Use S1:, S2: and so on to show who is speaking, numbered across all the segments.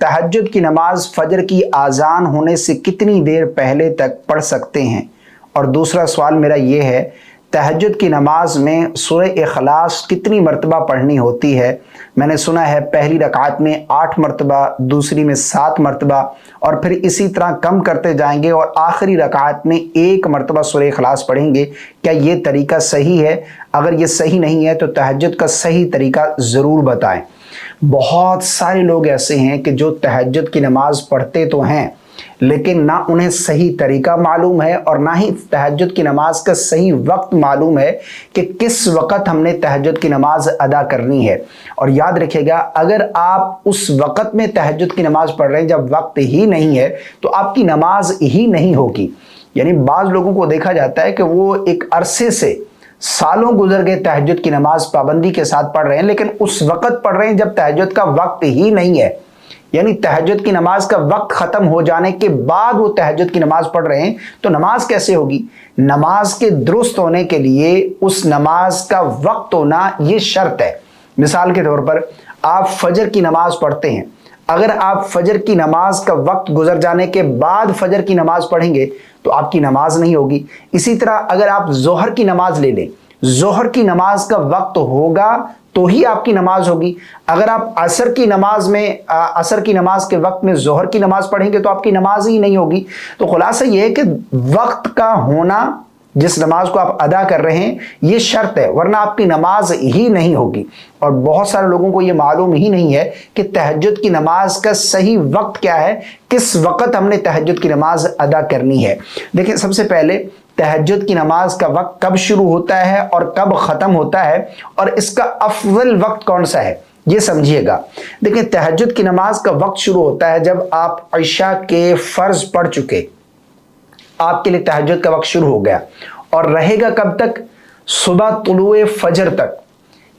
S1: तहज्जुद की नमाज फजर की आज़ान होने से कितनी देर पहले तक पढ़ सकते हैं? और दूसरा सवाल मेरा ये है, तहज्जुद की नमाज में सूरह इखलास कितनी मरतबा पढ़नी होती है? मैंने सुना है पहली रकात में 8 मरतबा, दूसरी में 7 मरतबा, और फिर इसी तरह कम करते जाएंगे और आखिरी रकात में 1 मरतबा सूरह इखलास पढ़ेंगे। क्या ये तरीका सही है? अगर ये सही नहीं है तो तहज्जुद का सही तरीका ज़रूर बताएं। बहुत सारे लोग ऐसे हैं कि जो तहज्जुद की नमाज पढ़ते तो हैं, लेकिन ना उन्हें सही तरीका मालूम है और ना ही तहज्जुद की नमाज का सही वक्त मालूम है कि किस वक्त हमने तहज्जुद की नमाज अदा करनी है। और याद रखिएगा, अगर आप उस वक्त में तहज्जुद की नमाज पढ़ रहे हैं जब वक्त ही नहीं है तो आपकी नमाज ही नहीं होगी। यानी बाज़ लोगों को देखा जाता है कि वो एक अरसे से सालों गुजर गए तहज्जुद की नमाज पाबंदी के साथ पढ़ रहे हैं, लेकिन उस वक्त पढ़ रहे हैं जब तहज्जुद का वक्त ही नहीं है। यानी तहज्जुद की नमाज का वक्त खत्म हो जाने के बाद वो तहज्जुद की नमाज पढ़ रहे हैं, तो नमाज कैसे होगी? नमाज के दुरुस्त होने के लिए उस नमाज का वक्त होना ये शर्त है। मिसाल के तौर पर आप फजर की नमाज पढ़ते हैं, अगर आप फजर की नमाज का वक्त गुजर जाने के बाद फजर की नमाज पढ़ेंगे तो आपकी नमाज नहीं होगी। इसी तरह अगर आप जोहर की नमाज ले लें, जोहर की नमाज का वक्त होगा तो ही आपकी नमाज होगी। अगर आप असर की नमाज में असर की नमाज के वक्त में जोहर की नमाज पढ़ेंगे तो आपकी नमाज ही नहीं होगी। तो खुलासा यह है कि वक्त का होना, जिस नमाज को आप अदा कर रहे हैं, ये शर्त है, वरना आपकी नमाज ही नहीं होगी। और बहुत सारे लोगों को ये मालूम ही नहीं है कि तहज्जुद की नमाज का सही वक्त क्या है, किस वक्त हमने तहज्जुद की नमाज अदा करनी है। देखिए, सबसे पहले तहज्जुद की नमाज का वक्त कब शुरू होता है और कब ख़त्म होता है और इसका अफजल वक्त कौन सा है, ये समझिएगा। देखिए, तहज्जुद की नमाज का वक्त शुरू होता है जब आप इशा के फ़र्ज पढ़ चुके, आपके लिए तहज्जुद का वक्त शुरू हो गया, और रहेगा कब तक? सुबह तुलुए फजर तक।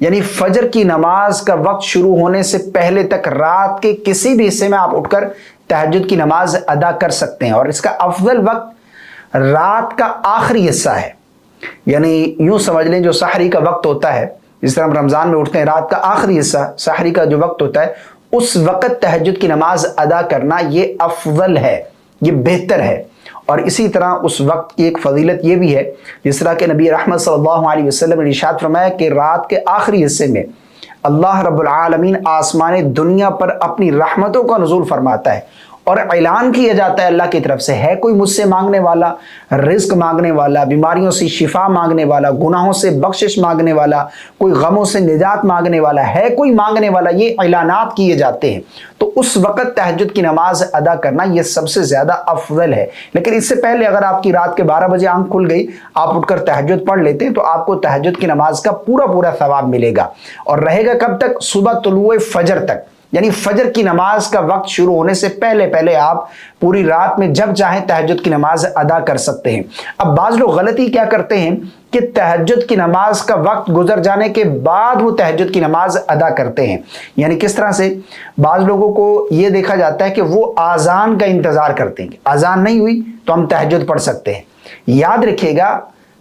S1: यानी फजर की नमाज का वक्त शुरू होने से पहले तक रात के किसी भी हिस्से में आप उठकर तहज्जुद की नमाज अदा कर सकते हैं। और इसका अफजल वक्त रात का आखिरी हिस्सा है। यानी यूं समझ लें, जो सहरी का वक्त होता है, जिस तरह हम रमज़ान में उठते हैं, रात का आखिरी हिस्सा सहरी का जो वक्त होता है, उस वक्त तहज्जुद की नमाज अदा करना ये अफजल है, ये बेहतर है। और इसी तरह उस वक्त की एक फजीलत ये भी है, जिस तरह के नबी रहमत सल्लल्लाहु अलैहि वसल्लम ने इरशाद फरमाया कि रात के आखिरी हिस्से में अल्लाह रब्बुल आलमीन आसमान दुनिया पर अपनी रहमतों का नुज़ूल फरमाता है और ऐलान किया जाता है अल्लाह की तरफ से, है कोई मुझसे मांगने वाला, रिज्क मांगने वाला, बीमारियों से शिफा मांगने वाला, गुनाहों से बख्शिश मांगने वाला, कोई गमों से निजात मांगने वाला, है कोई मांगने वाला, ये ऐलानात किए जाते हैं। तो उस वक्त तहज्जुद की नमाज अदा करना ये सबसे ज़्यादा अफजल है। लेकिन इससे पहले अगर आपकी रात के 12 बजे आंख खुल गई, आप उठकर तहज्जुद पढ़ लेते हैं, तो आपको तहज्जुद की नमाज का पूरा पूरा सवाब मिलेगा। और रहेगा कब तक? सुबह तुलुए फजर तक। यानी फजर की नमाज का वक्त शुरू होने से पहले पहले आप पूरी रात में जब चाहें तहज्जुद की नमाज अदा कर सकते हैं। अब बाज़ लोग गलती क्या करते हैं कि तहज्जुद की नमाज का वक्त गुजर जाने के बाद वो तहज्जुद की नमाज अदा करते हैं। यानी किस तरह से? बाज़ लोगों को ये देखा जाता है कि वो आज़ान का इंतज़ार करते हैं, आज़ान नहीं हुई तो हम तहज्जुद पढ़ सकते हैं। याद रखिएगा,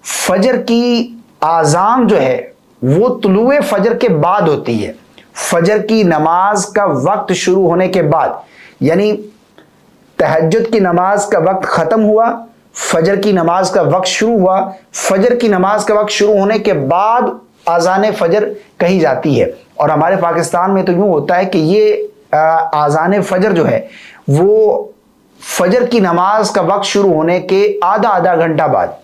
S1: फजर की आज़ान जो है वो तुलुए फजर के बाद होती है। फजर की नमाज का वक्त शुरू होने के बाद, यानी तहज्जुद की नमाज का वक्त खत्म हुआ, फजर की नमाज का वक्त शुरू हुआ, फजर की नमाज का वक्त शुरू होने के बाद आज़ान फजर कही जाती है। और हमारे पाकिस्तान में तो यूं होता है कि ये आज़ान फजर जो है वो फजर की नमाज का वक्त शुरू होने के आधा घंटा बाद,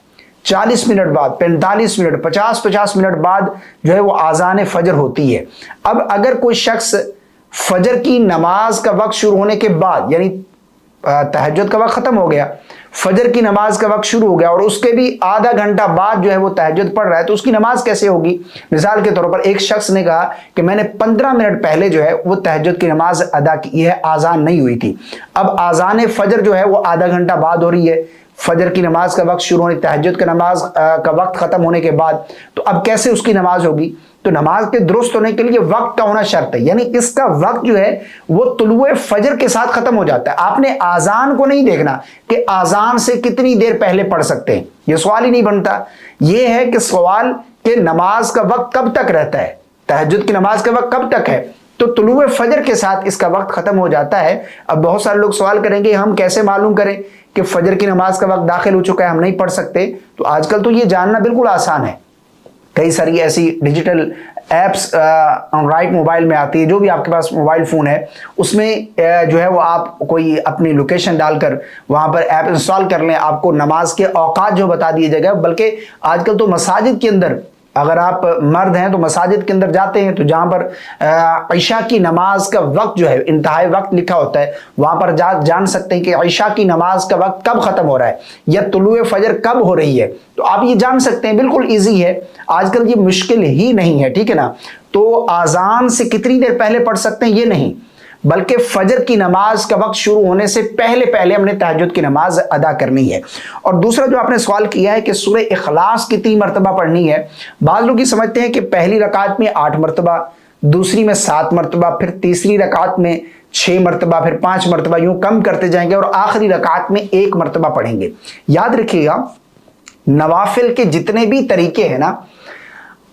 S1: 40 मिनट बाद, 45 मिनट, 50 मिनट बाद जो है वो आज़ान फजर होती है। अब अगर कोई शख्स फजर की नमाज का वक्त शुरू होने के बाद, यानी तहज्जुद का वक्त खत्म हो गया, फजर की नमाज का वक्त शुरू हो गया और उसके भी आधा घंटा बाद जो है वो तहज्जुद पढ़ रहा है, तो उसकी नमाज कैसे होगी? मिसाल के तौर पर एक शख्स ने कहा कि मैंने 15 मिनट पहले जो है वो तहज्जुद की नमाज अदा की है, आज़ान नहीं हुई थी। अब आज़ान फजर जो है वो आधा घंटा बाद हो रही है, फजर की नमाज का वक्त शुरू होने, तहज्जुद का नमाज का वक्त खत्म होने के बाद, तो अब कैसे उसकी नमाज होगी? तो नमाज के दुरुस्त होने के लिए वक्त का होना शर्त है। यानी इसका वक्त जो है वो तुलुए फजर के साथ खत्म हो जाता है। आपने आज़ान को नहीं देखना कि आज़ान से कितनी देर पहले पढ़ सकते हैं, ये सवाल ही नहीं बनता। ये है कि सवाल कि नमाज का वक्त कब तक रहता है, तहज्जुद की नमाज का वक्त कब तक है? तो तुलुए फजर के साथ इसका वक्त खत्म हो जाता है। अब बहुत सारे लोग सवाल करेंगे हम कैसे मालूम करें कि फजर की नमाज का वक्त दाखिल हो चुका है, हम नहीं पढ़ सकते। तो आजकल तो ये जानना बिल्कुल आसान है, कई सारी ऐसी डिजिटल एप्स एंड्रॉइड मोबाइल में आती है, जो भी आपके पास मोबाइल फ़ोन है उसमें जो है वो आप कोई अपनी लोकेशन डालकर वहाँ पर ऐप इंस्टॉल कर लें, आपको नमाज के औकात जो बता दिए जाएगा। बल्कि आजकल तो मसाजिद के अंदर, अगर आप मर्द हैं तो मसाजिद के अंदर जाते हैं तो जहाँ पर ईशा की नमाज का वक्त जो है इंतहाई वक्त लिखा होता है, वहाँ पर जान सकते हैं कि ईशा की नमाज का वक्त कब ख़त्म हो रहा है या तुलुए फजर कब हो रही है। तो आप ये जान सकते हैं, बिल्कुल ईजी है, आजकल ये मुश्किल ही नहीं है, ठीक है ना। तो आज़ान से कितनी देर पहले पढ़ सकते हैं ये नहीं, बल्कि फजर की नमाज का वक्त शुरू होने से पहले पहले हमने तहज्जुद की नमाज अदा करनी है। और दूसरा जो आपने सवाल किया है कि सूरह इखलास कितनी मरतबा पढ़नी है, बाज़ लोग ये समझते हैं कि पहली रकात में 8 मरतबा, दूसरी में 7 मरतबा, फिर तीसरी रकात में 6 मरतबा, फिर 5 मरतबा, यूं कम करते जाएंगे और आखिरी रकात में 1 मरतबा पढ़ेंगे। याद रखिएगा, नवाफिल के जितने भी तरीके हैं ना,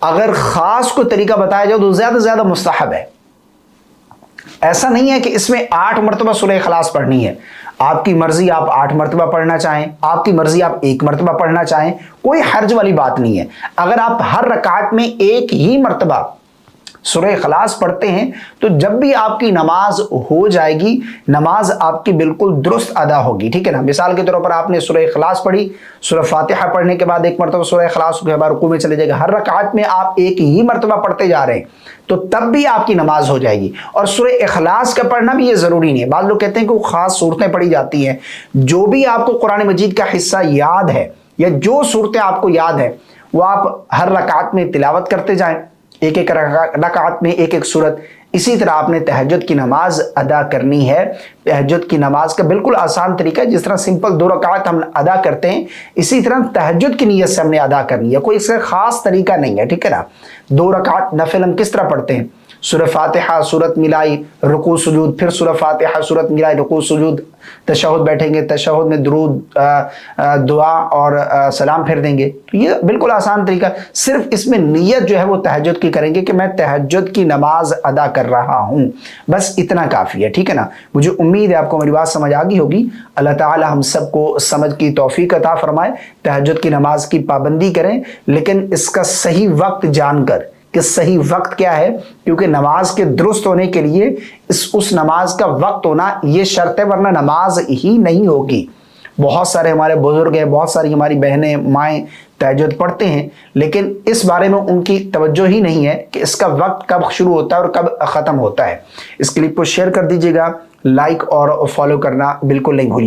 S1: अगर खास कोई तरीका बताया जाए तो ज़्यादा से ज़्यादा मुस्तहब है। ऐसा नहीं है कि इसमें 8 मरतबा सूरह इखलास पढ़नी है, आपकी मर्जी आप 8 मरतबा पढ़ना चाहें, आपकी मर्जी आप 1 मरतबा पढ़ना चाहें, कोई हर्ज वाली बात नहीं है। अगर आप हर रकात में एक ही मरतबा सूरह इखलास पढ़ते हैं तो जब भी आपकी नमाज हो जाएगी, नमाज आपकी बिल्कुल दुरुस्त अदा होगी, ठीक है ना। मिसाल के तौर पर आपने सूरह इखलास पढ़ी, सूरह फातिहा पढ़ने के बाद 1 मरतबा सूरह इखलास के बाद रुकू में चले जाएगा, हर रकात में आप एक ही मरतबा पढ़ते जा रहे हैं तो तब भी आपकी नमाज हो जाएगी। और सूरह इखलास का पढ़ना भी ये ज़रूरी नहीं है। बाद लोग कहते हैं कि वो ख़ास सूरतें पढ़ी जाती हैं, जो भी आपको कुरान मजीद का हिस्सा याद है या जो सूरतें आपको याद है वो आप हर रकात में तिलावत करते जाएं, एक एक रकात में एक एक सूरत। इसी तरह आपने तहज्जुद की नमाज अदा करनी है। तहज्जुद की नमाज का बिल्कुल आसान तरीका है, जिस तरह सिंपल 2 रकात हम अदा करते हैं इसी तरह तहज्जुद की नीयत से हमने अदा करनी है, कोई इसका खास तरीका नहीं है, ठीक है ना। 2 रकात नफिल हम किस तरह पढ़ते हैं, सूरह फातिहा सूरत मिलाई रुकू सुजूद, फिर सूरह फातिहा सूरत मिलाई रुकू सुजूद, तशहुद बैठेंगे, तशहुद में दुरूद दुआ और सलाम फिर देंगे। तो ये बिल्कुल आसान तरीका, सिर्फ इसमें नियत जो है वो तहज्जुद की करेंगे कि मैं तहज्जुद की नमाज अदा कर रहा हूँ, बस इतना काफ़ी है, ठीक है ना। मुझे उम्मीद है आपको मेरी बात समझ आ गई होगी। अल्लाह ताला हम सबको समझ की तौफीक अता फरमाए, तहज्जुद की नमाज की पाबंदी करें, लेकिन इसका सही वक्त जानकर कि सही वक्त क्या है, क्योंकि नमाज के दुरुस्त होने के लिए उस नमाज का वक्त होना ये शर्त है, वरना नमाज ही नहीं होगी। बहुत सारे हमारे बुजुर्ग हैं, बहुत सारी हमारी बहनें माएँ तहज्जुद पढ़ते हैं, लेकिन इस बारे में उनकी तवज्जो ही नहीं है कि इसका वक्त कब शुरू होता है और कब ख़त्म होता है। इस क्लिप को शेयर कर दीजिएगा, लाइक और फॉलो करना बिल्कुल नहीं भूलिए।